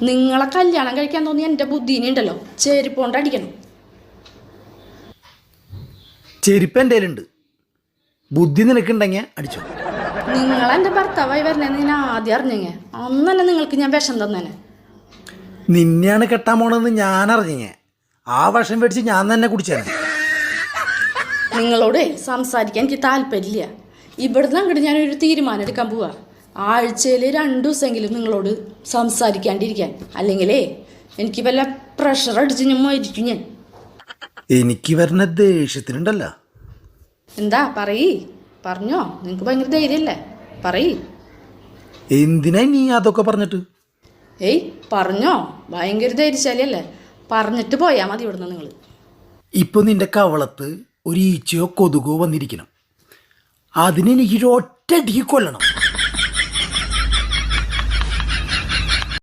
നിങ്ങളെ കല്യാണം കഴിക്കാൻ തോന്നി എൻ്റെ ബുദ്ധീനെ ഉണ്ടല്ലോ ചെരുപ്പോണ്ട് അടിക്കണം. ചെരുപ്പ് എൻ്റെ കയ്യിലുണ്ട്, ബുദ്ധി നിനക്കുണ്ടെങ്കിൽ അടിച്ചോ. നിങ്ങളെൻ്റെ ഭർത്താവായി വരണേന്ന് ഞാൻ ആദ്യം അറിഞ്ഞെങ്കിൽ അന്നല്ല നിങ്ങൾക്ക് ഞാൻ വിഷം തന്നേനെ. നിന്നെയാണ് കെട്ടാൻ പോണെന്ന് ഞാൻ അറിഞ്ഞേ, ആ വിഷം മേടിച്ച് ഞാൻ തന്നെ കുടിച്ചേനെ. നിങ്ങളോട് സംസാരിക്കാൻ എനിക്ക് താല്പര്യമില്ല. ഇവിടുന്ന് അങ്ങോട്ട് ഞാനൊരു തീരുമാനം എടുക്കാൻ പോവാ. ആഴ്ചയിൽ 2 ദിവസമെങ്കിലും നിങ്ങളോട് സംസാരിക്കാണ്ടിരിക്കാൻ, അല്ലെങ്കിലേ എനിക്ക് വല്ല പ്രഷർ അടിച്ച് ഞാൻ മരിക്കും. ഞാൻ എനിക്ക് വരുന്ന ദേഷ്യത്തിനുണ്ടല്ല. എന്താ പറഞ്ഞോ, നിങ്ങൾക്ക് ഭയങ്കര ധൈര്യമല്ലേ, പറയ്. എന്തിനാ നീ അതൊക്കെ പറഞ്ഞിട്ട്? ഏയ് പറഞ്ഞോ, ഭയങ്കര ധൈര്യശാലിയല്ലേ, പറഞ്ഞിട്ട് പോയാൽ മതി ഇവിടുന്ന് നിങ്ങൾ. ഇപ്പോൾ നിന്റെ കവളത്ത് ഒരു ഈച്ചയോ കൊതുകോ വന്നിരിക്കണം, അതിനെനിക്കൊരു ഒറ്റ അടിക്ക് കൊല്ലണം.